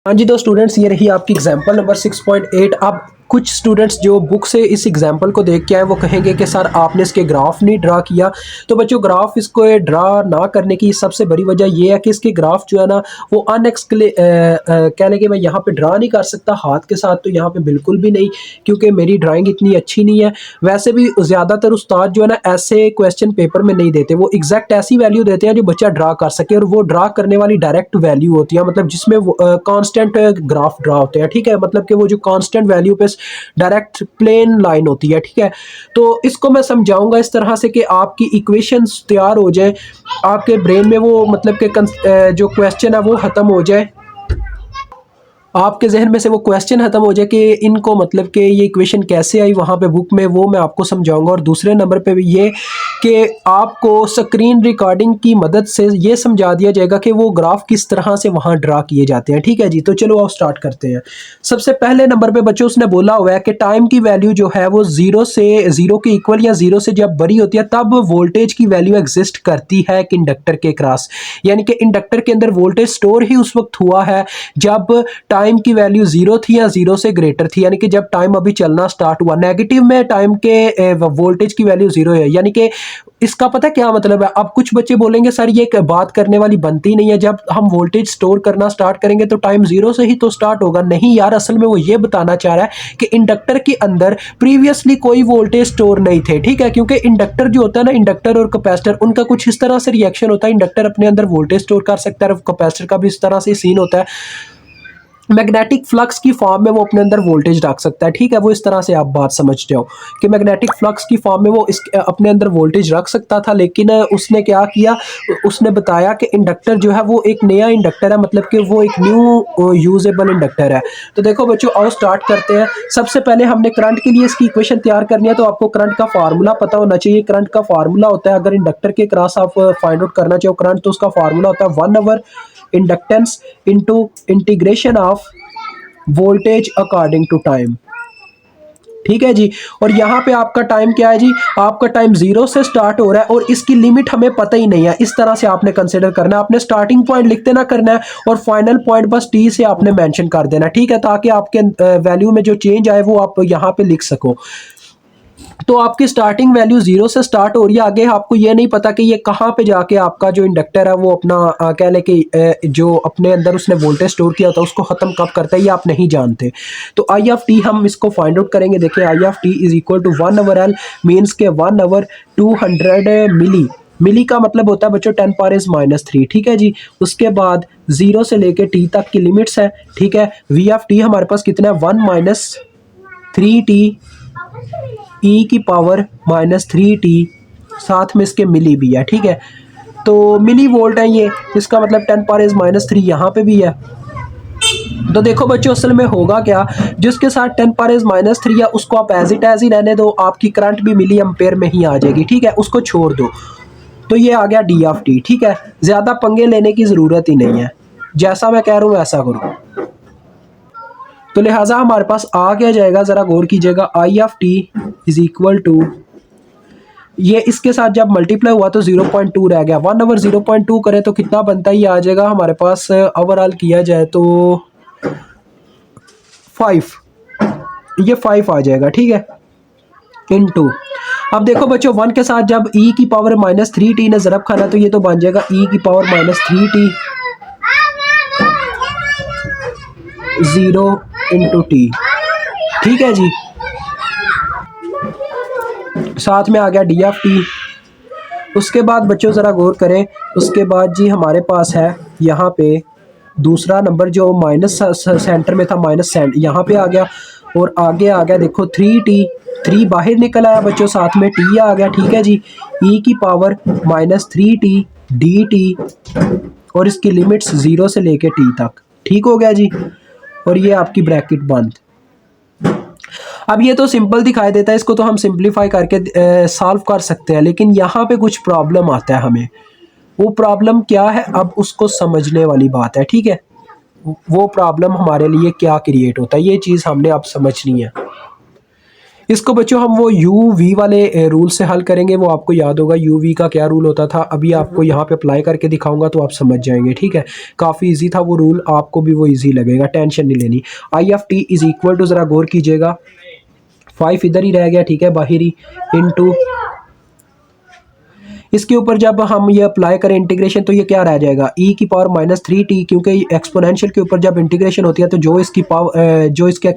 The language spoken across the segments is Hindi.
हाँ जी, तो स्टूडेंट्स ये रही आपकी एग्जांपल नंबर 6.8। अब कुछ स्टूडेंट्स जो बुक से इस एग्जांपल को देख के आए वो कहेंगे कि सर आपने इसके ग्राफ नहीं ड्रा किया। तो बच्चों ग्राफ इसको ड्रा ना करने की सबसे बड़ी वजह ये है कि इसके ग्राफ जो है ना वो कहने के मैं यहाँ पे ड्रा नहीं कर सकता हाथ के साथ, तो यहाँ पे बिल्कुल भी नहीं, क्योंकि मेरी ड्राइंग इतनी अच्छी नहीं है। वैसे भी ज़्यादातर उस्ताद जो है ना ऐसे क्वेश्चन पेपर में नहीं देते, वो एग्जैक्ट ऐसी वैल्यू देते हैं जो बच्चा ड्रा कर सके, और वो ड्रा करने वाली डायरेक्ट वैल्यू होती है, मतलब जिसमें कांस्टेंट ग्राफ ड्रा होते हैं। ठीक है, मतलब कि वो जो कांस्टेंट वैल्यू पे डायरेक्ट प्लेन लाइन होती है। ठीक है, तो इसको मैं समझाऊंगा इस तरह से कि आपकी इक्वेशंस तैयार हो जाए, आपके ब्रेन में वो मतलब कि जो क्वेश्चन है वो खत्म हो जाए, आपके जहन में से वो क्वेश्चन खत्म हो जाए कि इनको मतलब कि ये इक्वेशन कैसे आई वहाँ पे बुक में, वो मैं आपको समझाऊंगा। और दूसरे नंबर पे भी ये कि आपको स्क्रीन रिकॉर्डिंग की मदद से ये समझा दिया जाएगा कि वो ग्राफ किस तरह से वहाँ ड्रा किए जाते हैं। ठीक है जी, तो चलो आप स्टार्ट करते हैं। सबसे पहले नंबर पे बच्चों उसने बोला हुआ है कि टाइम की वैल्यू जो है वो जीरो के इक्वल या जीरो से जब बड़ी होती है तब वोल्टेज की वैल्यू एग्जिस्ट करती है एक इंडक्टर के क्रॉस, यानी कि इंडक्टर के अंदर वोल्टेज स्टोर ही उस वक्त हुआ है जब टाइम की वैल्यू जीरो थी या जीरो से ग्रेटर थी, यानी कि जब टाइम अभी चलना स्टार्ट हुआ। नेगेटिव में टाइम के वोल्टेज की वैल्यू जीरो है, यानी कि इसका पता क्या मतलब है। अब कुछ बच्चे बोलेंगे सर ये बात करने वाली बनती नहीं है, जब हम वोल्टेज स्टोर करना स्टार्ट करेंगे तो टाइम जीरो से ही तो स्टार्ट होगा। नहीं यार, असल में वो ये बताना चाह रहा है कि इंडक्टर के अंदर प्रीवियसली कोई वोल्टेज स्टोर नहीं थे। ठीक है, क्योंकि इंडक्टर जो होता है ना, इंडक्टर और कैपेसिटर, उनका कुछ इस तरह से रिएक्शन होता है। इंडक्टर अपने अंदर वोल्टेज स्टोर कर सकता है, कैपेसिटर का भी इस तरह से सीन होता है। मैग्नेटिक फ्लक्स की फॉर्म में वो अपने अंदर वोल्टेज रख सकता है। ठीक है, वो इस तरह से आप बात समझते हो कि मैग्नेटिक फ्लक्स की फॉर्म में वो अपने अंदर वोल्टेज रख सकता था, लेकिन उसने क्या किया, उसने बताया कि इंडक्टर जो है वो एक नया इंडक्टर है, मतलब कि वो एक न्यू यूजेबल इंडक्टर है। तो देखो बच्चों आओ स्टार्ट करते हैं। सबसे पहले हमने करंट के लिए इसकी इक्वेशन तैयार करनी है, तो आपको करंट का फार्मूला पता होना चाहिए। करंट का फार्मूला होता है, अगर इंडक्टर के क्रॉस आप फाइंड आउट करना चाहो करंट, तो उसका फार्मूला होता है 1 inductance into integration of voltage according to time. ठीक है जी, और यहाँ पे आपका टाइम क्या है जी, आपका टाइम जीरो से स्टार्ट हो रहा है और इसकी लिमिट हमें पता ही नहीं है। इस तरह से आपने कंसिडर करना है, आपने स्टार्टिंग पॉइंट लिखते ना करना है और फाइनल पॉइंट बस टी से आपने मेंशन कर देना। ठीक है, ताकि आपके वैल्यू में जो चेंज आए वो आप यहाँ पे लिख सको। तो आपकी स्टार्टिंग वैल्यू जीरो से स्टार्ट हो रही है, आगे आपको ये नहीं पता कि ये कहाँ पे जाके आपका जो इंडक्टर है वो अपना कह लें कि जो अपने अंदर उसने वोल्टेज स्टोर किया होता है उसको खत्म कब करता है ये आप नहीं जानते। तो आई ऑफ टी हम इसको फाइंड आउट करेंगे। देखिए I of T is equal to 1/L means के 1/200 मिली का मतलब होता है बच्चों 10⁻⁻3। ठीक है जी, उसके बाद जीरो से लेके टी तक की लिमिट्स है। ठीक है, वी ऑफ टी हमारे पास कितना है 1 - 3t ई की पावर -3t, साथ में इसके मिली भी है। ठीक है, तो मिली वोल्ट है ये, इसका मतलब 10⁻⁻3 यहाँ पे भी है। तो देखो बच्चों असल में होगा क्या, जिसके साथ 10⁻⁻3 है उसको आप एज इट एज ही रहने दो, आपकी करंट भी मिली एम्पेयर में ही आ जाएगी। ठीक है, उसको छोड़ दो, तो ये आ गया डी ऑफ टी। ठीक है, ज़्यादा पंगे लेने की ज़रूरत ही नहीं है, जैसा मैं कह रहा हूँ वैसा करो। तो लिहाजा हमारे पास आ क्या जाएगा, ज़रा गौर कीजिएगा, I of T is equal to, ये इसके साथ जब मल्टीप्लाई हुआ तो 0.2 रह गया। 1/0.2 करें तो कितना बनता है, ये आ जाएगा हमारे पास ओवरऑल किया जाए तो 5, ये 5 आ जाएगा। ठीक है, इनटू, अब देखो बच्चों 1 के साथ जब e की पावर -3t ने ज़रब खाना तो ये तो बन जाएगा e की पावर -3t 0 इंटू टी। ठीक है जी, साथ में आ गया डी ऑफ टी। उसके बाद बच्चों ज़रा गौर करें, उसके बाद जी हमारे पास है यहाँ पे दूसरा नंबर जो माइनस सेंटर में था, माइनस यहाँ पे आ गया, और आगे आ गया देखो 3t, 3 बाहर निकल आया बच्चों, साथ में t आ गया। ठीक है जी, e की पावर -3t dt, और इसकी लिमिट्स 0 से लेके t तक। ठीक हो गया जी, और ये आपकी ब्रैकेट बंद। अब ये तो सिंपल दिखाई देता है, इसको तो हम सिंपलीफाई करके सॉल्व कर सकते हैं, लेकिन यहाँ पे कुछ प्रॉब्लम आता है हमें। वो प्रॉब्लम क्या है, अब उसको समझने वाली बात है। ठीक है, वो प्रॉब्लम हमारे लिए क्या क्रिएट होता है, ये चीज़ हमने अब समझनी है। इसको बच्चों हम वो यू वी वाले रूल से हल करेंगे। वो आपको याद होगा यू वी का क्या रूल होता था, अभी आपको यहाँ पे अप्लाई करके दिखाऊंगा तो आप समझ जाएंगे। ठीक है, काफ़ी इजी था वो रूल, आपको भी वो इजी लगेगा, टेंशन नहीं लेनी। I of T is equal to, ज़रा गौर कीजिएगा, 5 इधर ही रह गया, ठीक है, बाहरी इनटू इसके ऊपर जब हम ये अप्लाई करें इंटीग्रेशन तो ये क्या रह जाएगा, ई की पावर -3t, क्योंकि एक्सपोनेंशियल के ऊपर जब इंटीग्रेशन होती है तो जो इसकी पावर जो इसके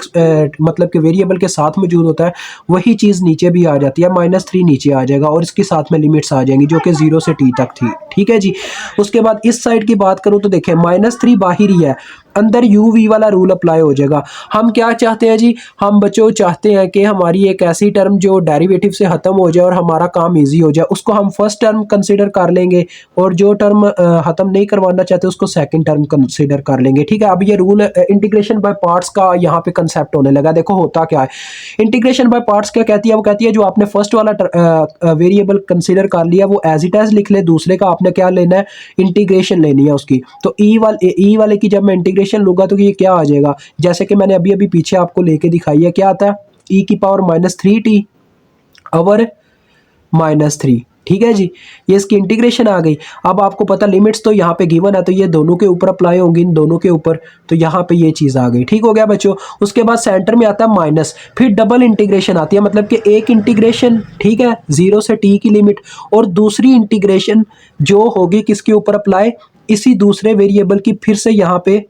मतलब कि वेरिएबल के साथ मौजूद होता है वही चीज़ नीचे भी आ जाती है, -3 नीचे आ जाएगा और इसके साथ में लिमिट्स आ जाएंगी जो कि 0 से t तक थी। ठीक है जी। उसके बाद इस साइड की बात करूँ तो देखें -3 बाहरी है, अंदर यू वी वाला रूल अप्लाई हो जाएगा। हम क्या चाहते हैं जी, हम बच्चों चाहते हैं कि हमारी एक ऐसी टर्म जो डेरिवेटिव से ख़त्म हो जाए और हमारा काम इजी हो जाए, उसको हम फर्स्ट टर्म कंसीडर कर लेंगे और जो टर्म ख़त्म नहीं करवाना चाहते उसको सेकंड टर्म कंसीडर कर लेंगे। ठीक है, अब ये रूल इंटीग्रेशन बाय पार्ट्स का यहाँ पे कंसेप्ट होने लगा। देखो होता क्या है, इंटीग्रेशन बाय पार्ट्स क्या कहती है, वो कहती है जो आपने फर्स्ट वाला वेरिएबल कंसीडर कर लिया वो एज इट एज लिख ले, दूसरे का आपने क्या लेना है, इंटीग्रेशन लेनी है उसकी। तो ई वाले की जब मैं इंटीग्रेशन लूंगा तो ये क्या आ जाएगा, जैसे कि मैंने अभी अभी पीछे आपको लेके दिखाई है, क्या आता है, ई की पावर -3t ओवर -3। ठीक है जी, ये इसकी इंटीग्रेशन आ गई। अब आपको पता लिमिट्स तो यहाँ पे गिवन है तो ये दोनों के ऊपर अप्लाई होंगी, इन दोनों के ऊपर, तो यहाँ पे ये चीज़ आ गई। ठीक हो गया बच्चों। उसके बाद सेंटर में आता है माइनस, फिर डबल इंटीग्रेशन आती है, मतलब कि एक इंटीग्रेशन, ठीक है, 0 से t की लिमिट, और दूसरी इंटीग्रेशन जो होगी किसके ऊपर अप्लाई, इसी दूसरे वेरिएबल की फिर से यहाँ पे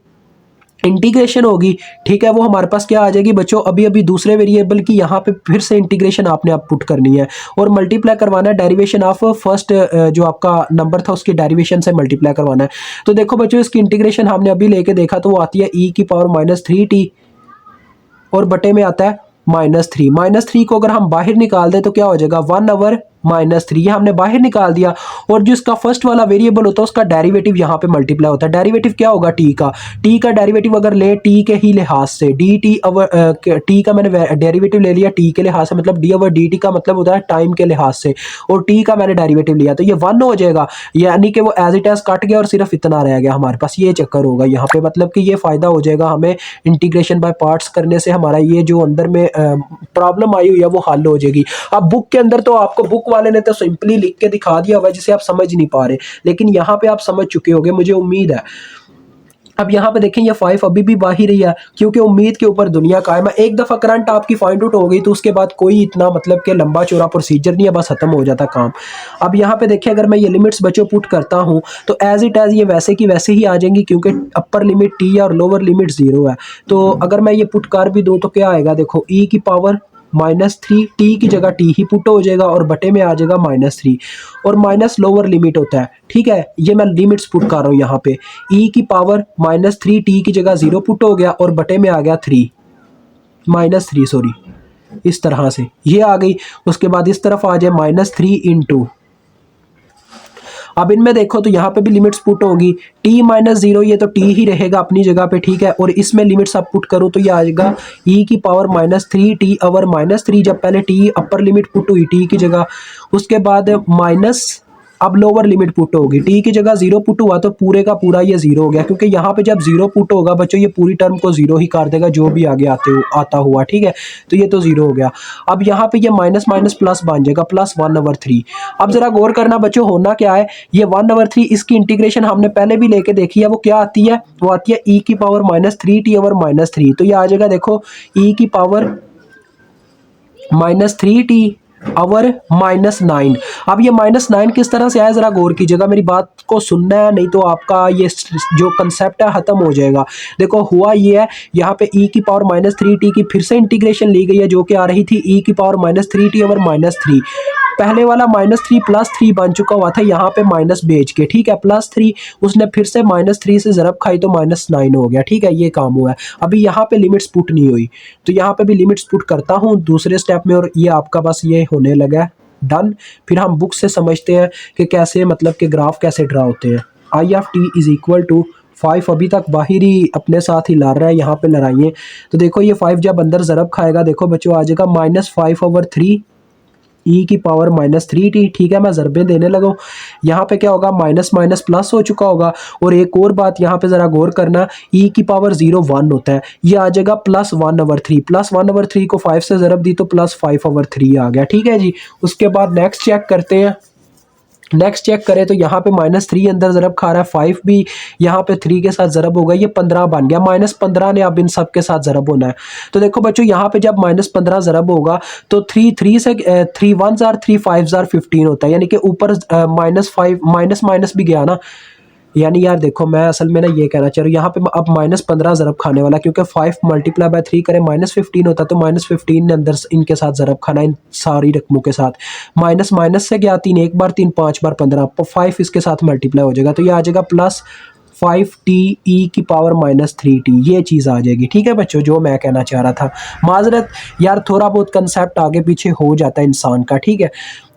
इंटीग्रेशन होगी। ठीक है, वो हमारे पास क्या आ जाएगी बच्चों, अभी अभी दूसरे वेरिएबल की यहाँ पे फिर से इंटीग्रेशन आपने आप पुट करनी है और मल्टीप्लाई करवाना है डेरिवेशन ऑफ फर्स्ट जो आपका नंबर था उसकी डेरिवेशन से मल्टीप्लाई करवाना है। तो देखो बच्चों इसकी इंटीग्रेशन हमने अभी लेके देखा तो वो आती है ई की पावर -3t और बटे में आता है -3। -3 को अगर हम बाहर निकाल दें तो क्या हो जाएगा, 1 ओवर -3, ये हमने बाहर निकाल दिया। और जो इसका फर्स्ट वाला वेरिएबल होता है उसका डेरिवेटिव यहाँ पे मल्टीप्लाई होता है। डेरिवेटिव क्या होगा, टी का डेरिवेटिव अगर ले टी के ही लिहाज से, डी टी ओवर टी का मैंने डेरिवेटिव ले लिया टी के लिहाज से, मतलब डी ओवर डी टी का मतलब होता है टाइम के लिहाज से, और टी का मैंने डेरिवेटिव लिया तो ये 1 हो जाएगा, यानी कि वो एज इट एज कट गया और सिर्फ इतना रह गया हमारे पास। ये चक्कर होगा यहाँ पे, मतलब कि ये फायदा हो जाएगा हमें इंटीग्रेशन बाय पार्ट्स करने से, हमारा ये जो अंदर में प्रॉब्लम आई हुई है वो हल हो जाएगी। अब बुक के अंदर तो आपको बुक वाले ने तो सिंपली लिख के दिखा दिया हुआ जिसे आप समझ नहीं पा रहे, लेकिन यहाँ पे आप समझ चुके होंगे मुझे उम्मीद है। अब यहाँ पे देखें ये 5 अभी भी बाहर ही है क्योंकि उम्मीद के ऊपर दुनिया कायम है। एक दफ़ा करंट आपकी फाइंड आउट हो गई तो उसके बाद कोई इतना मतलब कि लंबा चौड़ा प्रोसीजर नहीं है, बस खत्म हो जाता काम। अब यहाँ पे देखें अगर मैं ये लिमिट्स बच्चों पुट करता हूँ तो एज इट एज ये वैसे की वैसे ही आ जाएंगी क्योंकि अपर लिमिट t है और लोअर लिमिट 0 है। तो अगर मैं ये पुट कर भी दूँ तो क्या आएगा, देखो e की पावर -3, t की जगह t ही पुट हो जाएगा और बटे में आ जाएगा -3 और माइनस लोअर लिमिट होता है। ठीक है, ये मैं लिमिट्स पुट कर रहा हूँ यहाँ पे, e की पावर -3t की जगह 0 पुट हो गया और बटे में आ गया -3 सॉरी, इस तरह से ये आ गई। उसके बाद इस तरफ आ जाए -3 इंटू, अब इनमें देखो तो यहाँ पे भी लिमिट्स पुट होगी, t-0 ये तो t ही रहेगा अपनी जगह पे। ठीक है, और इसमें लिमिट्स आप पुट करो तो ये आ जाएगा e की पावर -3t ओवर -3, जब पहले t अपर लिमिट पुट हुई t की जगह, उसके बाद माइनस, अब लोअर लिमिट पुट होगी, t की जगह 0 पुट हुआ तो पूरे का पूरा ये 0 हो गया, क्योंकि यहाँ पे जब 0 पुट होगा बच्चों ये पूरी टर्म को 0 ही कर देगा जो भी आगे आता हुआ। ठीक है, तो ये तो 0 हो गया। अब यहाँ पे ये माइनस माइनस प्लस बन जाएगा, +1/3। अब जरा गौर करना बच्चों होना क्या है, ये 1/3 इसकी इंटीग्रेशन हमने पहले भी लेके देखी है, वो क्या आती है, वो आती है e की पावर -3t ओवर -3। तो ये आ जाएगा देखो e की पावर -3t ओवर -9। अब ये -9 किस तरह से आया, जरा गौर कीजिएगा, मेरी बात को सुनना है नहीं तो आपका ये जो कंसेप्ट है खत्म हो जाएगा। देखो हुआ ये है, यहाँ पे e की पावर -3t की फिर से इंटीग्रेशन ली गई है जो कि आ रही थी e की पावर -3t ओवर -3। पहले वाला -3 +3 बन चुका हुआ था यहाँ पे माइनस बेच के। ठीक है, +3 उसने फिर से -3 से ज़रब खाई तो -9 हो गया। ठीक है, ये काम हुआ है। अभी यहाँ पे लिमिट्स पुट नहीं हुई तो यहाँ पे भी लिमिट्स पुट करता हूँ दूसरे स्टेप में और ये आपका बस ये होने लगा है डन। फिर हम बुक से समझते हैं कि कैसे मतलब कि ग्राफ कैसे ड्रा होते हैं। I(t) इज इक्वल टू 5 अभी तक बाहर ही अपने साथ ही ला रहा है, यहाँ पे लड़ाइए तो देखो ये 5 जब अंदर ज़रब खाएगा देखो बच्चों आ जाएगा -5/3 ई की पावर -3t। ठीक है, मैं ज़रबे देने लगा हूँ। यहाँ पे क्या होगा, माइनस माइनस प्लस हो चुका होगा। और एक और बात यहाँ पे ज़रा गौर करना, ई की पावर 0 1 होता है, ये आ जाएगा +1/3। +1/3 को 5 से ज़रब दी तो +5/3 आ गया। ठीक है जी। उसके बाद नेक्स्ट चेक करते हैं। नेक्स्ट चेक करें तो यहाँ पे -3 अंदर ज़रब खा रहा है, 5 भी यहाँ पे 3 के साथ ज़रब होगा, ये 15 बन गया। -15 ने अब इन सब के साथ ज़रब होना है। तो देखो बच्चों, यहाँ पे जब -15 ज़रब होगा तो 3 से 3 1 जार 3 5 जार 15 होता है, यानी कि ऊपर -5 माइनस माइनस भी गया ना। यानी यार देखो, मैं असल में ना ये कहना चाह रहा हूँ, यहाँ पे अब -15 ज़रब खाने वाला, क्योंकि 5 × 3 करें -15 होता, तो -15 ने अंदर इनके साथ ज़रब खाना, इन सारी रकमों के साथ। माइनस माइनस से गया, 3 एक बार, 3 5 बार 15, 5 इसके साथ मल्टीप्लाई हो जाएगा, तो ये आ जाएगा +5t ई की पावर -3t, ये चीज़ आ जाएगी। ठीक है बच्चों, जो मैं कहना चाह रहा था। माजरत यार, थोड़ा बहुत कंसेप्ट आगे पीछे हो जाता है इंसान का। ठीक है।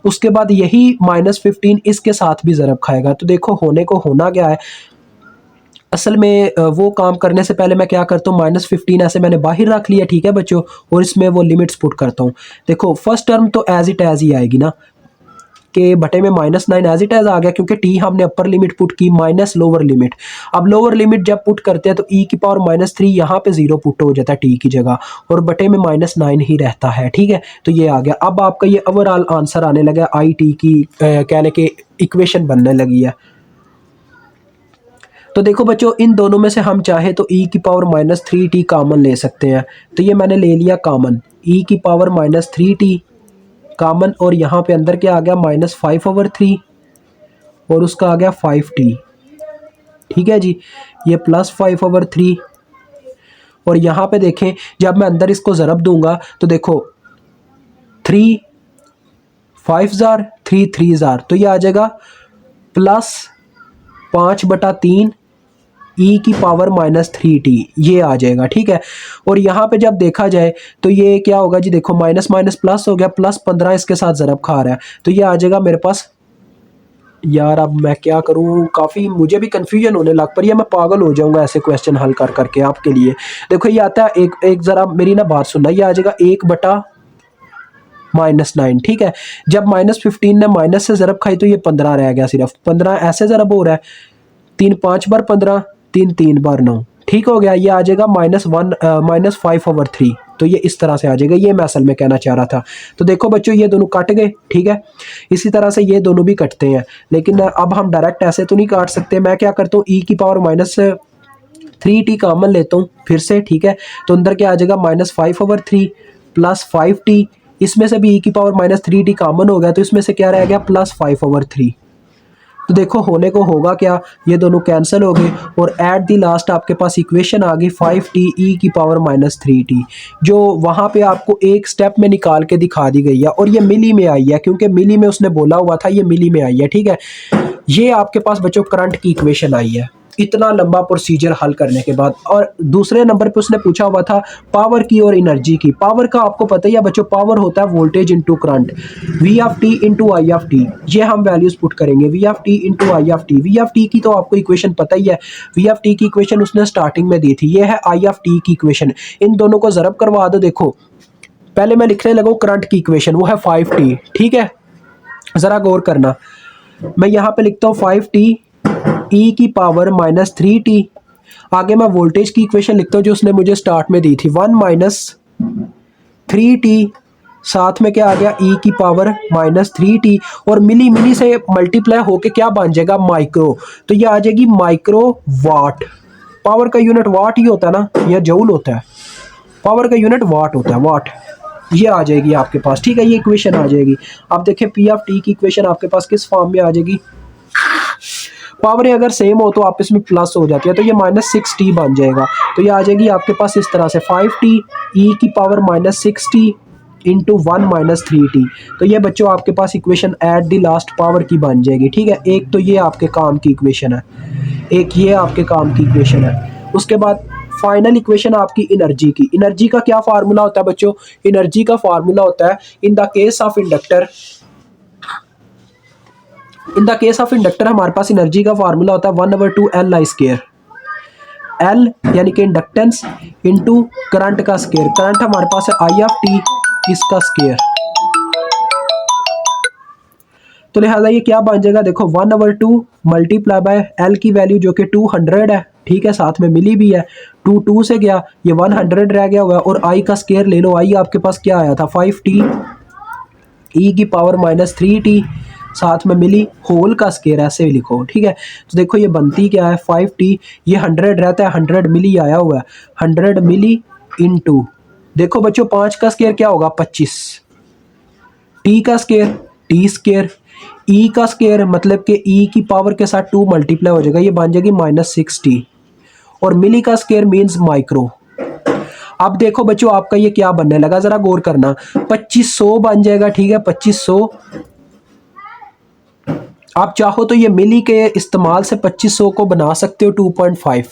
उसके बाद यही -15 इसके साथ भी ज़रब खाएगा। तो देखो होने को होना क्या है, असल में वो काम करने से पहले मैं क्या करता हूँ, -15 ऐसे मैंने बाहर रख लिया। ठीक है बच्चों, और इसमें वो लिमिट्स पुट करता हूँ। देखो फर्स्ट टर्म तो एज इट एज ही आएगी ना, के बटे में -9 एज इट एज आ गया, क्योंकि टी हमने अपर लिमिट पुट की माइनस लोअर लिमिट। अब लोअर लिमिट जब पुट करते हैं तो ई की पावर -3 यहाँ पे 0 पुट हो जाता है टी की जगह, और बटे में -9 ही रहता है। ठीक है, तो ये आ गया। अब आपका ये ओवरऑल आंसर आने लगा, आई टी की कहने के इक्वेशन बनने लगी है। तो देखो बच्चों, इन दोनों में से हम चाहे तो ई की पावर -3t कॉमन ले सकते हैं। तो ये मैंने ले लिया कॉमन, ई की पावर -3t कॉमन, और यहाँ पे अंदर क्या आ गया, -5/3, और उसका आ गया 5t। ठीक है जी, ये +5/3। और यहाँ पे देखें, जब मैं अंदर इसको ज़रब दूंगा तो देखो 3 5 जार 3 3 जार, तो ये आ जाएगा +5/3 ई की पावर -3t, ये आ जाएगा। ठीक है। और यहाँ पे जब देखा जाए तो ये क्या होगा जी, देखो माइनस माइनस प्लस हो गया, +15 इसके साथ ज़रब खा रहा है, तो ये आ जाएगा मेरे पास। यार अब मैं क्या करूँ, काफ़ी मुझे भी कन्फ्यूजन होने लग पर, मैं पागल हो जाऊंगा ऐसे क्वेश्चन हल कर करके आपके लिए। देखो ये आता है, एक ज़रा मेरी ना बात सुनना, ये आ जाएगा 1/-9। ठीक है। जब -15 ने माइनस से ज़रब खाई तो ये 15 रह गया, सिर्फ 15 ऐसे ज़रब हो रहा है, 3 5 बार 15, 3 3 बार 9। ठीक हो गया, ये आ जाएगा -5/3। तो ये इस तरह से आ जाएगा, ये मैं असल में कहना चाह रहा था। तो देखो बच्चों, ये दोनों कट गए। ठीक है, इसी तरह से ये दोनों भी कटते हैं, लेकिन अब हम डायरेक्ट ऐसे तो नहीं काट सकते। मैं क्या करता हूँ, ई की पावर -3t कॉमन लेता हूँ फिर से। ठीक है, तो अंदर क्या आ जाएगा, -5/3 +5t, इसमें से भी ई की पावर -3t कॉमन हो गया, तो इसमें से क्या रह गया, +5/3। तो देखो होने को होगा क्या, ये दोनों कैंसिल हो गए, और एट दी लास्ट आपके पास इक्वेशन आ गई 5t ई की पावर -3t, जो वहाँ पे आपको एक स्टेप में निकाल के दिखा दी गई है। और ये मिली में आई है, क्योंकि मिली में उसने बोला हुआ था, ये मिली में आई है। ठीक है, ये आपके पास बच्चों करंट की इक्वेशन आई है, इतना लंबा प्रोसीजर हल करने के बाद। और दूसरे नंबर पे उसने पूछा हुआ था पावर की और एनर्जी की। पावर का आपको पता ही है बच्चों, पावर होता है voltage into current, V of T into I of T. ये हम वैल्यूज पुट करेंगे, V of T into I of T. V of T की तो आपको इक्वेशन पता ही है, वी ऑफ टी की इक्वेशन उसने स्टार्टिंग में दी थी, ये है आई ऑफ टी की इक्वेशन। इन दोनों को ज़रब करवा दो। देखो पहले मैं लिखने लगा करंट की इक्वेशन, वो है 5t। ठीक है, ज़रा गौर करना, मैं यहाँ पे लिखता हूँ 5t ई की पावर -3t। आगे मैं वोल्टेज की इक्वेशन लिखता हूँ जो उसने मुझे स्टार्ट में दी थी, 1 - 3t, साथ में क्या आ गया, ई की पावर -3t, और मिली मिली से मल्टीप्लाई होके क्या बन जाएगा, माइक्रो। तो ये आ जाएगी माइक्रो वाट। पावर का यूनिट वाट ही होता है ना, या जूल होता है, पावर का यूनिट वाट होता है, वाट। ये आ जाएगी आपके पास। ठीक है, ये इक्वेशन आ जाएगी। अब देखिए पी ऑफ टी की इक्वेशन आपके पास किस फॉर्म में आ जाएगी, पावर अगर सेम हो तो आप इसमें प्लस हो जाती है, तो ये -6t बन जाएगा। तो ये आ जाएगी आपके पास इस तरह से 5t ई की पावर -6t इंटू 1 - 3t। तो ये बच्चों आपके पास equation at the last power की बन जाएगी। ठीक है, एक तो ये आपके काम की इक्वेशन है, एक ये आपके काम की इक्वेशन है। उसके बाद फाइनल इक्वेशन आपकी एनर्जी की। एनर्जी का क्या फार्मूला होता है बच्चों, एनर्जी का फार्मूला होता है in the case of inductor, in the case of inductor हमारे पास एनर्जी का फार्मूला होता है 1/2 Li²। एल यानी कि इंडक्टेंस इनटू करंट का स्केयर। करंट हमारे पास है आई ऑफ टी, इसका स्केयर। तो लिहाजा ये क्या बन जाएगा, देखो 1/2 मल्टीप्लाई बाय एल की वैल्यू जो कि 200 है, ठीक है, साथ में मिली भी है, 2 से गया, ये 100 रह गया हुआ है, और आई का स्केयर ले लो, आई आपके पास क्या आया था 5t ई की पावर -3t, साथ में मिली होल का स्केयर ऐसे भी लिखो, ठीक है। तो देखो ये बनती क्या है 5t, ये 100 रहता है, 100 मिली आया हुआ है, 100 मिली इनटू, देखो बच्चों 5 का स्केयर क्या होगा 25, टी का स्केयर टी स्केयर, ई का स्केयर मतलब कि ई की पावर के साथ 2 मल्टीप्लाई हो जाएगा, ये बन जाएगी -6t, और मिली का स्केयर मीन्स माइक्रो। अब देखो बच्चों आपका ये क्या बनने लगा, जरा गौर करना, 2500 बन जाएगा, ठीक है, 2500। आप चाहो तो ये मिली के इस्तेमाल से 2500 को बना सकते हो 2.5,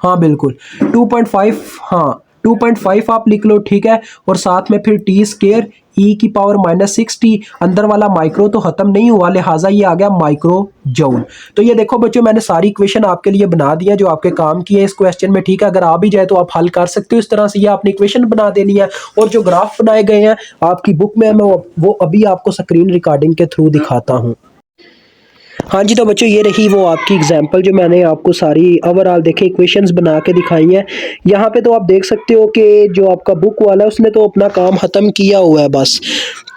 हाँ बिल्कुल 2.5, हाँ 2.5 आप लिख लो, ठीक है, और साथ में फिर टी स्केयर ई की पावर -6t, अंदर वाला माइक्रो तो खत्म नहीं हुआ, लिहाजा ये आ गया माइक्रो जूल। तो ये देखो बच्चों मैंने सारी इक्वेशन आपके लिए बना दी है जो आपके काम की है इस क्वेश्चन में, ठीक है। अगर आ भी जाए तो आप हल कर सकते हो इस तरह से, ये आपने इक्वेशन बना देनी है, और जो ग्राफ बनाए गए हैं आपकी बुक में मैं वो अभी आपको स्क्रीन रिकॉर्डिंग के थ्रू दिखाता हूँ। हाँ जी, तो बच्चों ये रही वो आपकी एग्जांपल जो मैंने आपको सारी ओवरऑल देखे इक्वेशंस बना के दिखाई हैं। यहाँ पे तो आप देख सकते हो कि जो आपका बुक वाला है उसने तो अपना काम ख़त्म किया हुआ है बस,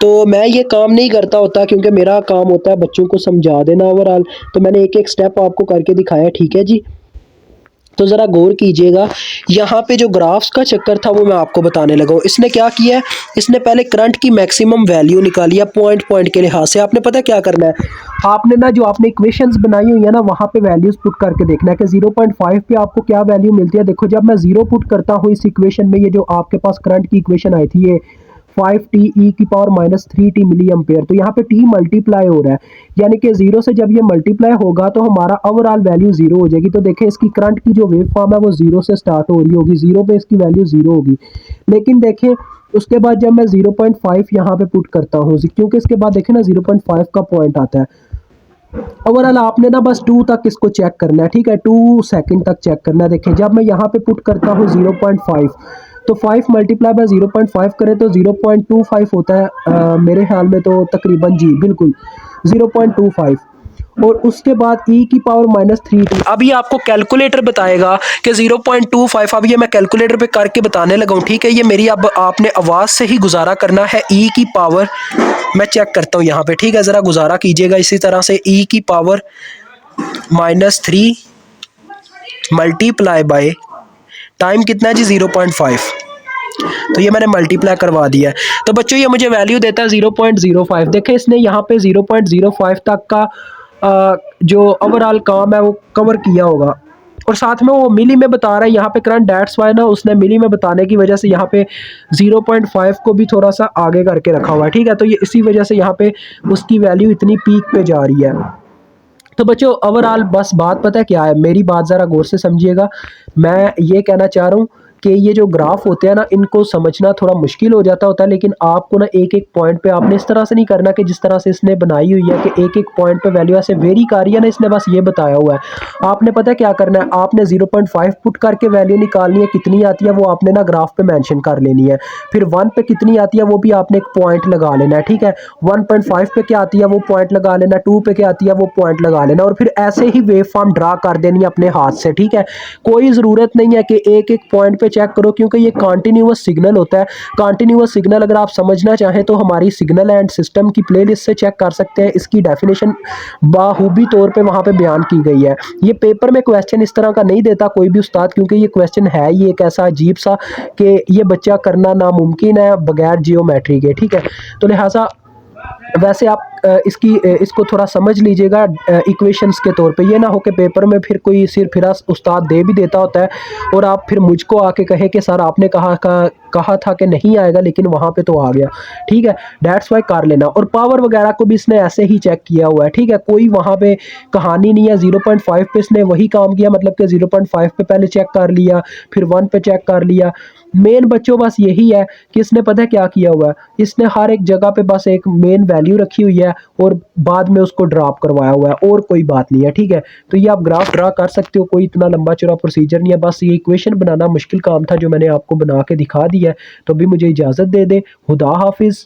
तो मैं ये काम नहीं करता होता क्योंकि मेरा काम होता है बच्चों को समझा देना ओवरऑल, तो मैंने एक एक स्टेप आपको करके दिखाया, ठीक है जी। तो ज़रा गौर कीजिएगा, यहाँ पे जो ग्राफ्स का चक्कर था वो मैं आपको बताने लगा हूँ। इसने क्या किया है, इसने पहले करंट की मैक्सिमम वैल्यू निकाली है पॉइंट पॉइंट के लिहाज से। आपने पता क्या करना है, आपने ना जो आपने इक्वेशंस बनाई हुई है ना वहाँ पे वैल्यूज पुट करके देखना है कि 0.5 पे आपको क्या वैल्यू मिलती है। देखो जब मैं 0 पुट करता हूँ इस इक्वेशन में, ये जो आपके पास करंट की इक्वेशन आई थी, ये 5t ई की पावर -3t मिली एम्पेयर, तो यहाँ पे t मल्टीप्लाई हो रहा है, यानी कि 0 से जब ये मल्टीप्लाई होगा तो हमारा ओवरऑल वैल्यू 0 हो जाएगी। तो देखें इसकी करंट की जो वेव फॉर्म है वो 0 से स्टार्ट हो रही होगी, 0 पे इसकी वैल्यू 0 होगी, लेकिन देखें उसके बाद जब मैं 0.5 यहाँ पे पुट करता हूँ, क्योंकि इसके बाद देखें ना 0.5 का पॉइंट आता है, ओवरऑल आपने ना बस 2 तक इसको चेक करना है, ठीक है, 2 सेकंड तक चेक करना है। देखें जब मैं यहाँ पे पुट करता हूँ 0.5, तो 5 मल्टीप्लाई बाय 0.5 करें तो 0.25 होता है मेरे ख्याल में, तो तकरीबन जी बिल्कुल 0.25, और उसके बाद e की पावर -3t। अभी आपको कैलकुलेटर बताएगा कि 0.25, अब ये मैं कैलकुलेटर पे करके बताने लगा हूँ, ठीक है। ये मेरी अब आपने आवाज़ से ही गुजारा करना है, e की पावर मैं चेक करता हूँ यहाँ पे, ठीक है, ज़रा गुजारा कीजिएगा इसी तरह से, e की पावर -3 मल्टीप्लाई बाय टाइम कितना है जी 0.5, तो ये मैंने मल्टीप्लाई करवा दिया है। तो बच्चों ये मुझे वैल्यू देता है 0.05। देखें इसने यहाँ पे 0.05 तक का जो ओवरऑल काम है वो कवर किया होगा, और साथ में वो मिली में बता रहा है यहाँ पे करंट, डेट्स वाई ना उसने मिली में बताने की वजह से यहाँ पे 0.5 को भी थोड़ा सा आगे करके रखा हुआ है, ठीक है। तो ये इसी वजह से यहाँ पे उसकी वैल्यू इतनी पीक पे जा रही है। तो बच्चों ओवरऑल बस बात पता है क्या है, मेरी बात ज़रा गौर से समझिएगा। मैं ये कहना चाह रहा हूँ कि ये जो ग्राफ होते हैं ना इनको समझना थोड़ा मुश्किल हो जाता होता है, लेकिन आपको ना एक एक पॉइंट पे आपने इस तरह से नहीं करना कि जिस तरह से इसने बनाई हुई है कि एक एक पॉइंट पे वैल्यू ऐसे वेरी कर रही है ना, इसने बस ये बताया हुआ है। आपने पता है क्या करना है, आपने 0.5 पुट करके वैल्यू निकालनी है, कितनी आती है वो आपने ना ग्राफ पे मेंशन कर लेनी है, फिर 1 पे कितनी आती है वो भी आपने एक पॉइंट लगा लेना है, ठीक है। 1.5 पे क्या आती है वो पॉइंट लगा लेना, 2 पे क्या आती है वो पॉइंट लगा लेना, और फिर ऐसे ही वेव फॉर्म ड्रा कर देनी है अपने हाथ से, ठीक है। कोई ज़रूरत नहीं है कि एक एक पॉइंट पे चेक करो, क्योंकि ये कॉन्टिन्यूअस सिग्नल होता है। कॉन्टिन्यूअस सिग्नल अगर आप समझना चाहें तो हमारी सिग्नल एंड सिस्टम की प्लेलिस्ट से चेक कर सकते हैं, इसकी डेफिनेशन बाखूबी तौर पे वहाँ पे बयान की गई है। ये पेपर में क्वेश्चन इस तरह का नहीं देता कोई भी उस्ताद, क्योंकि ये क्वेश्चन है ये एक ऐसा अजीब सा कि ये बच्चा करना नामुमकिन है बगैर जियोमेट्री के, ठीक है। तो लिहाजा वैसे आप इसको थोड़ा समझ लीजिएगा इक्वेशंस के तौर पे, ये ना हो कि पेपर में फिर कोई सिर फिरा उस्ताद दे भी देता होता है और आप फिर मुझको आके कहे कि सर आपने कहा था कि नहीं आएगा लेकिन वहाँ पे तो आ गया, ठीक है। डेट्स वाई कर लेना, और पावर वगैरह को भी इसने ऐसे ही चेक किया हुआ है, ठीक है, कोई वहाँ पे कहानी नहीं है। 0.5 पे इसने वही काम किया, मतलब कि 0.5 पे पहले चेक कर लिया, फिर 1 पे चेक कर लिया। मेन बच्चों बस यही है कि इसने पता है क्या किया हुआ है, इसने हर एक जगह पे बस एक मेन वैल्यू रखी हुई है और बाद में उसको ड्रॉप करवाया हुआ है, और कोई बात नहीं है, ठीक है। तो ये आप ग्राफ ड्रा कर सकते हो, कोई इतना लंबा चौड़ा प्रोसीजर नहीं है, बस ये इक्वेशन बनाना मुश्किल काम था जो मैंने आपको बना के दिखा दिया है। तो अभी मुझे इजाज़त दे दे, खुदा हाफिज़।